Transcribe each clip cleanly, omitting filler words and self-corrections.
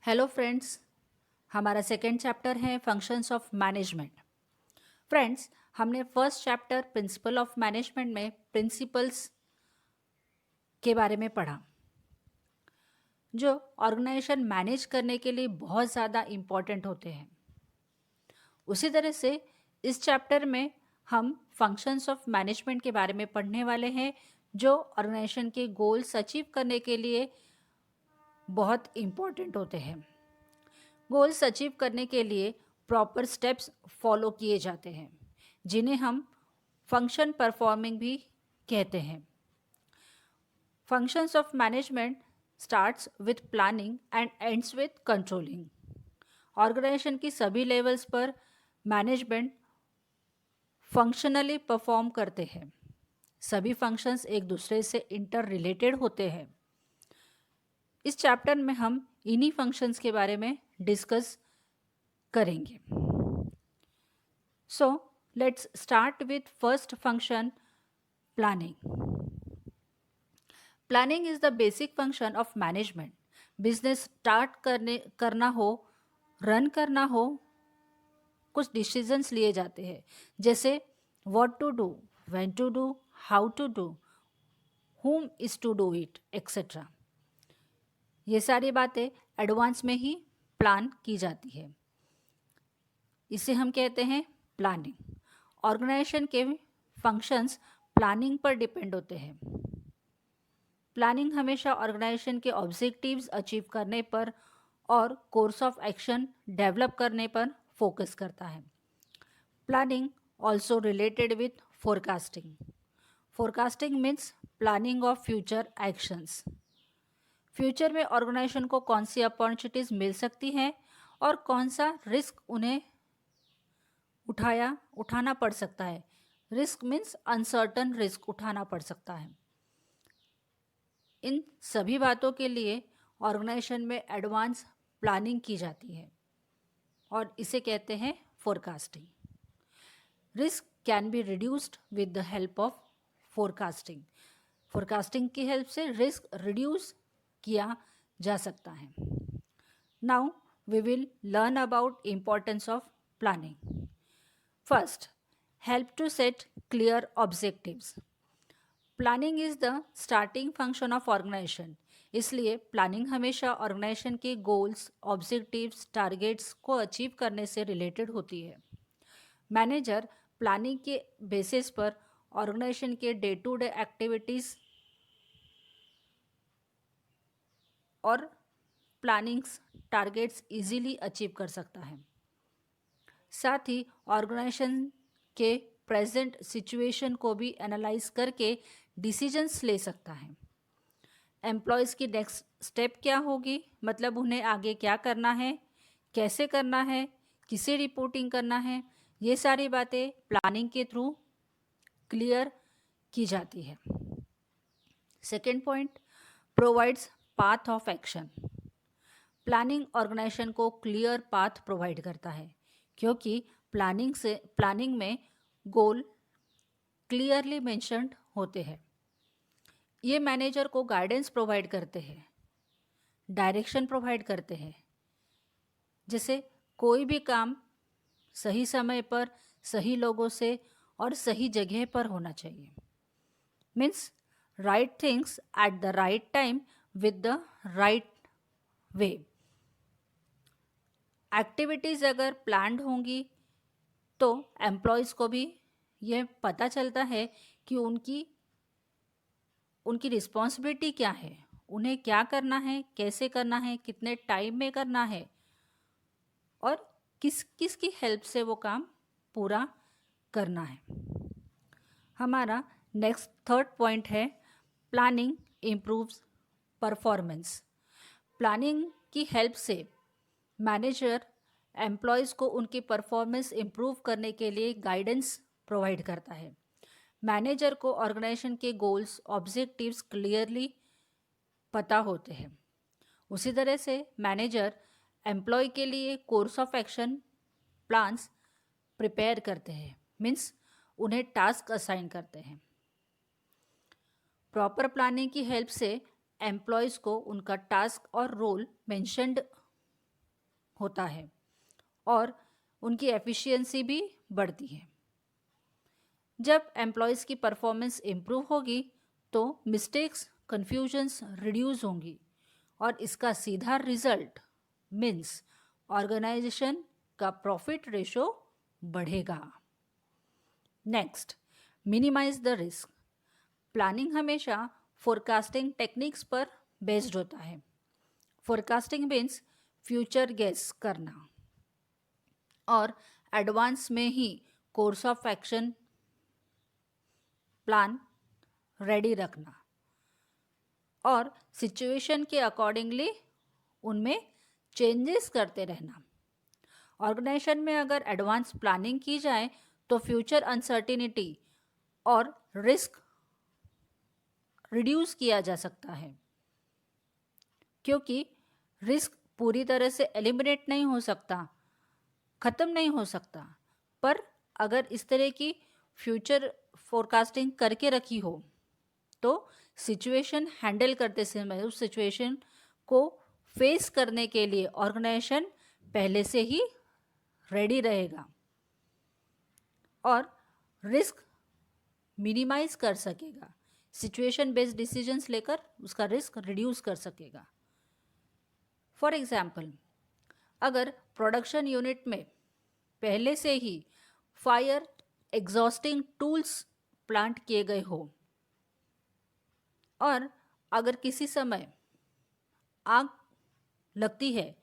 Hello friends. हमारा second chapter है functions of management. Friends, हमने first chapter principle of management में principles के बारे में पढ़ा जो ऑर्गेनाइजेशन मैनेज करने के लिए बहुत ज़्यादा इम्पॉर्टेंट होते हैं। उसी तरह से इस चैप्टर में हम फंक्शंस ऑफ मैनेजमेंट के बारे में पढ़ने वाले हैं जो ऑर्गेनाइजेशन के गोल्स अचीव करने के लिए बहुत इम्पॉर्टेंट होते हैं। गोल्स अचीव करने के लिए प्रॉपर स्टेप्स फॉलो किए जाते हैं जिन्हें हम फंक्शन परफॉर्मिंग भी कहते हैं। Functions of management starts with planning and ends with controlling. Organisation की सभी लेवल्स पर मैनेजमेंट फंक्शनली परफॉर्म करते हैं। सभी फंक्शंस एक दूसरे से इंटर रिलेटेड होते हैं। इस चैप्टर में हम इन्हीं फंक्शंस के बारे में डिस्कस करेंगे। So let's start with first function, planning. Planning is the basic function of management. Business start करना हो, रन करना हो, कुछ डिसीजंस लिए जाते हैं जैसे what to do, when to do, how to do, whom is to do it, etcetera. ये सारी बातें एडवांस में ही प्लान की जाती है। इसे हम कहते हैं प्लानिंग। ऑर्गेनाइजेशन के फंक्शंस प्लानिंग पर डिपेंड होते हैं। प्लानिंग हमेशा ऑर्गेनाइजेशन के ऑब्जेक्टिव्स अचीव करने पर और कोर्स ऑफ एक्शन डेवलप करने पर फोकस करता है। Planning also related with forecasting. Forecasting means planning of future actions. Future में ऑर्गेनाइजेशन को कौन सी अपॉर्चुनिटीज़ मिल सकती हैं और कौन सा रिस्क उन्हें उठाना पड़ सकता है। रिस्क मीन्स अनसर्टन रिस्क उठाना पड़ सकता है। इन सभी बातों के लिए ऑर्गेनाइजेशन में एडवांस प्लानिंग की जाती है और इसे कहते हैं forecasting. Risk can be reduced with the help of forecasting. Forecasting की हेल्प से रिस्क रिड्यूस किया जा सकता है। Now we will learn about importance of planning. First, help to set clear objectives. Planning is the starting function of organisation. इसलिए planning हमेशा organisation के goals, objectives, targets को अचीव करने से रिलेटेड होती है। मैनेजर प्लानिंग के बेसिस पर ऑर्गेनाइजेशन के डे टू डे एक्टिविटीज और प्लानिंग्स, टारगेट्स इजीली अचीव कर सकता है। साथ ही ऑर्गेनाइजेशन के प्रेजेंट सिचुएशन को भी एनालाइज करके डिसीजंस ले सकता है। एम्प्लॉयज़ की नेक्स्ट स्टेप क्या होगी, मतलब उन्हें आगे क्या करना है, कैसे करना है, किसे रिपोर्टिंग करना है, ये सारी बातें प्लानिंग के थ्रू क्लियर की जाती है। Second point, provides path of action. Planning organisation को क्लियर पाथ प्रोवाइड करता है क्योंकि प्लानिंग में गोल क्लियरली मेंशन्ड होते हैं। ये मैनेजर को गाइडेंस प्रोवाइड करते हैं, डायरेक्शन प्रोवाइड करते हैं। जैसे कोई भी काम सही समय पर, सही लोगों से और सही जगह पर होना चाहिए। Means right things at the right time with the right way. Activities अगर प्लान्ड होंगी तो एम्प्लॉयज़ को भी ये पता चलता है कि उनकी रिस्पॉन्सिबिलिटी क्या है, उन्हें क्या करना है, कैसे करना है, कितने टाइम में करना है और किस की हेल्प से वो काम पूरा करना है। हमारा नेक्स्ट थर्ड पॉइंट है प्लानिंग इम्प्रूव्स परफॉर्मेंस। प्लानिंग की हेल्प से मैनेजर एम्प्लॉयज़ को उनकी परफॉर्मेंस इम्प्रूव करने के लिए गाइडेंस प्रोवाइड करता है। मैनेजर को ऑर्गेनाइजेशन के गोल्स, ऑब्जेक्टिव्स क्लियरली पता होते हैं। उसी तरह से मैनेजर एम्प्लॉय के लिए course of action plans prepare करते हैं, मीन्स उन्हें टास्क असाइन करते हैं। प्रॉपर प्लानिंग की हेल्प से एम्प्लॉयज़ को उनका टास्क और रोल मेंशन्ड होता है और उनकी एफिशिएंसी भी बढ़ती है। जब एम्प्लॉयज़ की परफॉर्मेंस इम्प्रूव होगी तो मिस्टेक्स, कन्फ्यूजन्स रिड्यूस होंगी और इसका सीधा रिजल्ट मीन्स ऑर्गेनाइजेशन का प्रॉफिट रेशो बढ़ेगा। Next, minimise the risk. Planning हमेशा फोरकास्टिंग टेक्निक्स पर बेस्ड होता है। फोरकास्टिंग मीन्स फ्यूचर गेस करना और एडवांस में ही course of action plan ready रखना और सिचुएशन के अकॉर्डिंगली उनमें चेंजेस करते रहना। ऑर्गेनाइजेशन में अगर एडवांस प्लानिंग की जाए तो फ्यूचर अनसर्टिनिटी और रिस्क रिड्यूस किया जा सकता है, क्योंकि रिस्क पूरी तरह से एलिमिनेट नहीं हो सकता, ख़त्म नहीं हो सकता, पर अगर इस तरह की फ्यूचर फोरकास्टिंग करके रखी हो तो सिचुएशन हैंडल करते समय उस सिचुएशन को फेस करने के लिए ऑर्गेनाइजेशन पहले से ही रेडी रहेगा और रिस्क मिनिमाइज कर सकेगा। सिचुएशन बेस्ड डिसीजंस लेकर उसका रिस्क रिड्यूस कर सकेगा। फॉर एग्जाम्पल, अगर प्रोडक्शन यूनिट में पहले से ही फायर एग्जॉस्टिंग टूल्स प्लांट किए गए हो और अगर किसी समय आग लगती है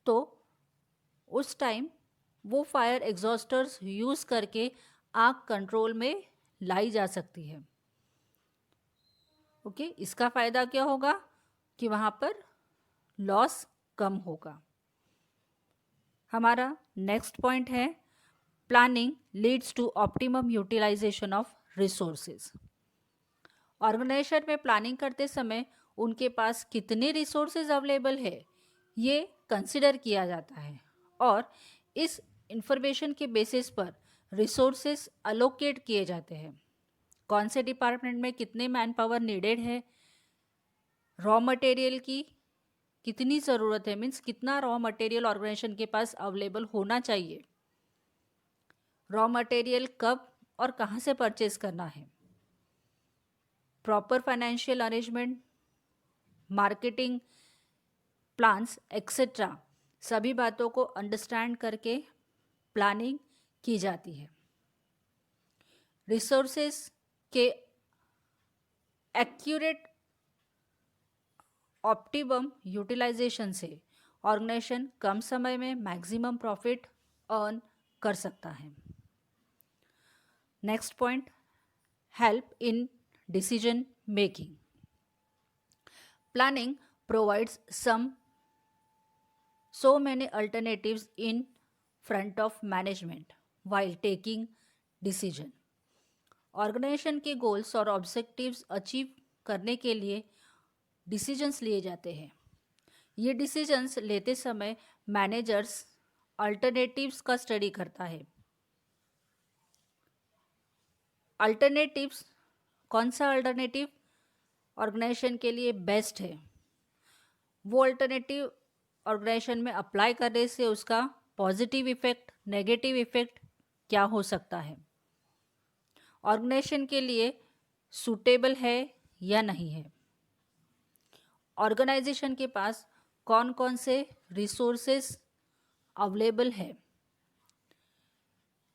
तो उस टाइम वो फायर एग्जॉस्टर्स यूज़ करके आग कंट्रोल में लाई जा सकती है। ओके, इसका फ़ायदा क्या होगा कि वहाँ पर लॉस कम होगा। हमारा नेक्स्ट पॉइंट है planning leads to optimum utilisation of resources. Organisation में प्लानिंग करते समय उनके पास कितने रिसोर्सेज अवेलेबल है ये कंसिडर किया जाता है और इस इंफॉर्मेशन के बेसिस पर रिसोर्सेज अलोकेट किए जाते हैं। कौन से डिपार्टमेंट में कितने मैन पावर नीडेड है, रॉ मटेरियल की कितनी ज़रूरत है, मीन्स कितना रॉ मटेरियल ऑर्गेनाइजेशन के पास अवेलेबल होना चाहिए, रॉ मटेरियल कब और कहाँ से परचेज करना है, proper financial arrangement, marketing plans etcetera, सभी बातों को अंडरस्टैंड करके प्लानिंग की जाती है। रिसोर्सेज के एक्यूरेट ऑप्टिमम यूटिलाइजेशन से ऑर्गेनाइजेशन कम समय में मैक्सिमम प्रॉफिट अर्न कर सकता है। Next point, help in decision making. Planning provides so many alternatives in front of management while taking decision. Organisation के गोल्स और ऑब्जेक्टिव्स अचीव करने के लिए डिसीजंस लिए जाते हैं। ये डिसीजंस लेते समय मैनेजर्स अल्टरनेटिव्स का स्टडी करता है। अल्टरनेटिव्स, कौन सा अल्टरनेटिव ऑर्गेनाइजेशन के लिए बेस्ट है, वो अल्टरनेटिव ऑर्गेनाइजेशन में अप्लाई करने से उसका पॉजिटिव इफेक्ट, नेगेटिव इफेक्ट क्या हो सकता है, ऑर्गेनाइजेशन के लिए सूटेबल है या नहीं है, ऑर्गेनाइजेशन के पास कौन कौन से रिसोर्सेस अवेलेबल है।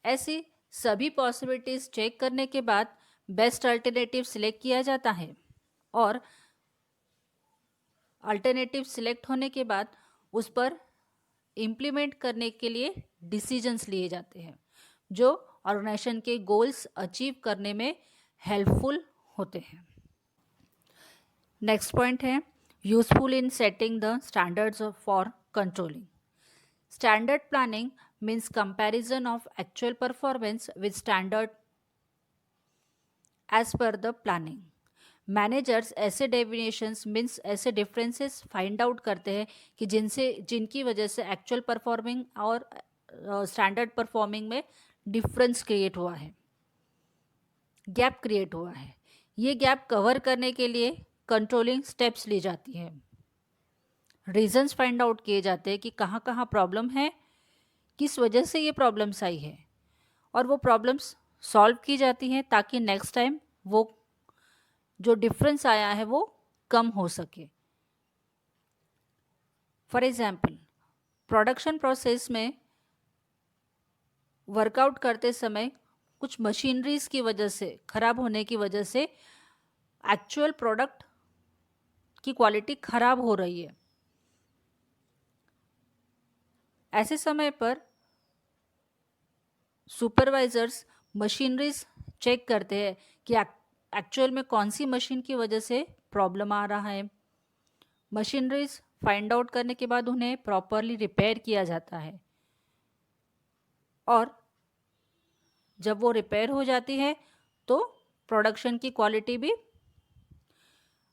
ऐसी सभी पॉसिबिलिटीज़ चेक करने के बाद बेस्ट अल्टरनेटिव सिलेक्ट किया जाता है और अल्टरनेटिव सिलेक्ट होने के बाद उस पर इम्प्लीमेंट करने के लिए डिसीजंस लिए जाते हैं जो ऑर्गेनाइजेशन के गोल्स अचीव करने में हेल्पफुल होते हैं। नेक्स्ट पॉइंट है useful in setting the standards for controlling. Standard planning means comparison of actual performance with standard as per the planning. Managers ऐसे डेविएशंस मीन्स ऐसे डिफरेंसेस फाइंड आउट करते हैं कि जिनकी वजह से एक्चुअल परफॉर्मिंग और स्टैंडर्ड परफॉर्मिंग में डिफरेंस क्रिएट हुआ है, गैप क्रिएट हुआ है। ये गैप कवर करने के लिए कंट्रोलिंग स्टेप्स ली जाती है। रीजंस फाइंड आउट किए जाते हैं कि कहाँ कहाँ प्रॉब्लम है, किस वजह से ये प्रॉब्लम्स आई है, और वो प्रॉब्लम्स सॉल्व की जाती हैं ताकि नेक्स्ट टाइम वो जो डिफरेंस आया है वो कम हो सके। फॉर एग्जाम्पल, प्रोडक्शन प्रोसेस में वर्कआउट करते समय कुछ मशीनरीज की वजह से, खराब होने की वजह से एक्चुअल प्रोडक्ट की क्वालिटी खराब हो रही है। ऐसे समय पर सुपरवाइजर्स मशीनरीज चेक करते हैं कि एक्चुअल में कौन सी मशीन की वजह से प्रॉब्लम आ रहा है। मशीनरीज फाइंड आउट करने के बाद उन्हें प्रॉपरली रिपेयर किया जाता है, और जब वो रिपेयर हो जाती है तो प्रोडक्शन की क्वालिटी भी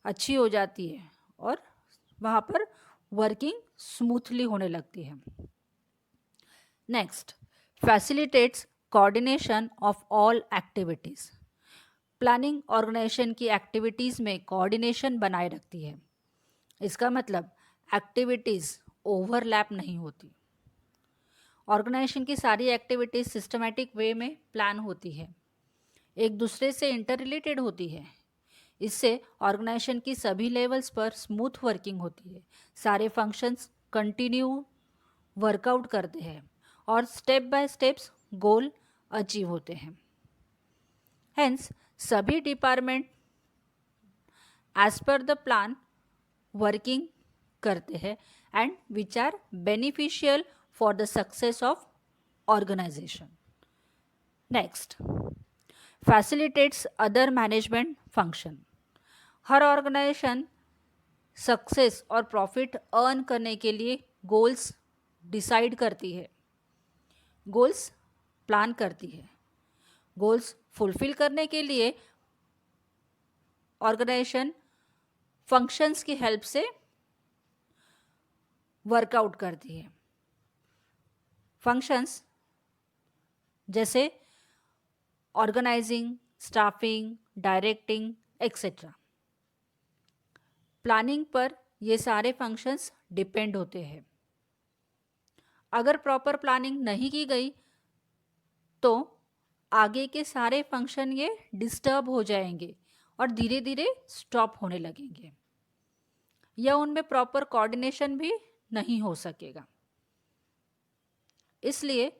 अच्छी हो जाती है और वहाँ पर वर्किंग स्मूथली होने लगती है। Next, facilitates coordination of all activities. Planning organisation की एक्टिविटीज़ में कोऑर्डिनेशन बनाए रखती है। इसका मतलब एक्टिविटीज़ ओवरलैप नहीं होती। ऑर्गेनाइजेशन की सारी एक्टिविटीज़ सिस्टमैटिक वे में प्लान होती है, एक दूसरे से इंटर रिलेटेड होती है। इससे ऑर्गेनाइजेशन की सभी लेवल्स पर स्मूथ वर्किंग होती है, सारे फंक्शंस कंटिन्यू वर्कआउट करते हैं और step by steps goal achieve होते हैं। हेंस सभी department as per the plan working करते हैं and which are beneficial for the success of organisation. Next, facilitates other management function. हर ऑर्गेनाइजेशन सक्सेस और प्रॉफिट अर्न करने के लिए गोल्स डिसाइड करती है, गोल्स प्लान करती है। गोल्स फुलफिल करने के लिए ऑर्गेनाइजेशन फंक्शंस की हेल्प से वर्कआउट करती है। फंक्शंस जैसे organising, staffing, directing etcetera. Planning पर ये सारे फंक्शंस डिपेंड होते हैं। अगर प्रॉपर प्लानिंग नहीं की गई तो आगे के सारे फंक्शन ये डिस्टर्ब हो जाएंगे और धीरे धीरे स्टॉप होने लगेंगे, या उनमें प्रॉपर कोऑर्डिनेशन भी नहीं हो सकेगा। इसलिए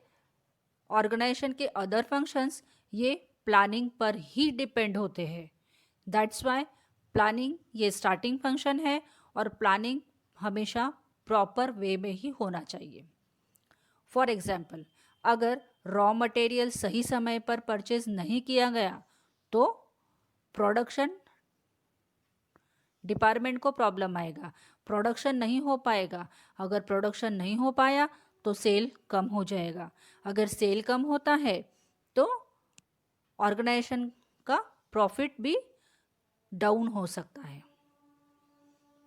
ऑर्गेनाइजेशन के अदर फंक्शंस ये प्लानिंग पर ही डिपेंड होते हैं। दैट्स वाई प्लानिंग ये स्टार्टिंग फंक्शन है और प्लानिंग हमेशा प्रॉपर वे में ही होना चाहिए। फॉर एग्जाम्पल, अगर रॉ मटेरियल सही समय पर परचेज नहीं किया गया तो प्रोडक्शन डिपार्टमेंट को प्रॉब्लम आएगा, प्रोडक्शन नहीं हो पाएगा। अगर प्रोडक्शन नहीं हो पाया तो सेल कम हो जाएगा। अगर सेल कम होता है तो ऑर्गेनाइजेशन का प्रॉफिट भी डाउन हो सकता है।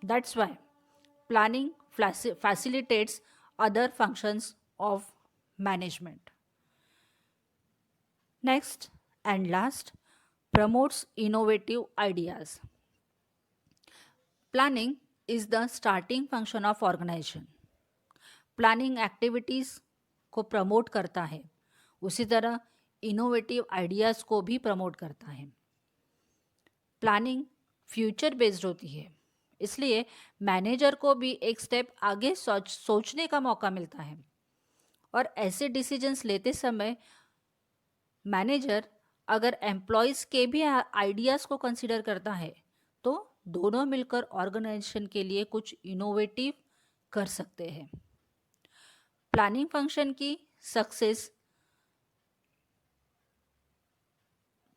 That's why planning facilitates other functions of management. Next and last, promotes innovative ideas. Planning is the starting function of organization. Planning activities को प्रमोट करता है, उसी तरह इनोवेटिव आइडियाज़ को भी प्रमोट करता है। प्लानिंग फ्यूचर बेस्ड होती है, इसलिए मैनेजर को भी एक स्टेप आगे सोचने का मौका मिलता है, और ऐसे डिसीजंस लेते समय मैनेजर अगर एम्प्लॉयज़ के भी आइडियाज़ को कंसिडर करता है तो दोनों मिलकर ऑर्गेनाइजेशन के लिए कुछ इनोवेटिव कर सकते हैं। प्लानिंग फंक्शन की सक्सेस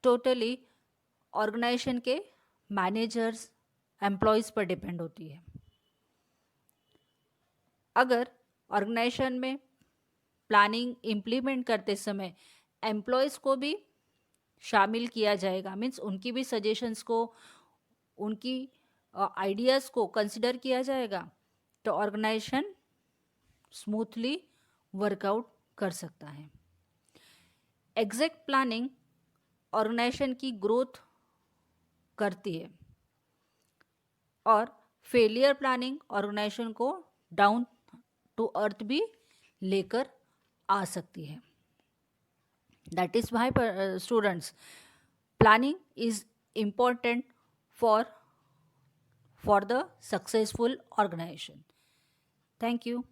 टोटली ऑर्गेनाइजेशन के मैनेजर्स, एम्प्लॉयज़ पर डिपेंड होती है। अगर ऑर्गेनाइजेशन में प्लानिंग इम्प्लीमेंट करते समय एम्प्लॉयज़ को भी शामिल किया जाएगा, मीन्स उनकी भी सजेशंस को, उनकी आइडियाज़ को कंसिडर किया जाएगा, तो ऑर्गेनाइजेशन स्मूथली वर्कआउट कर सकता है। एग्जैक्ट प्लानिंग ऑर्गेनाइजेशन की ग्रोथ करती है और फेलियर प्लानिंग ऑर्गेनाइजेशन को डाउन टू अर्थ भी लेकर आ सकती है. That is why students planning is important for the successful organization. Thank you.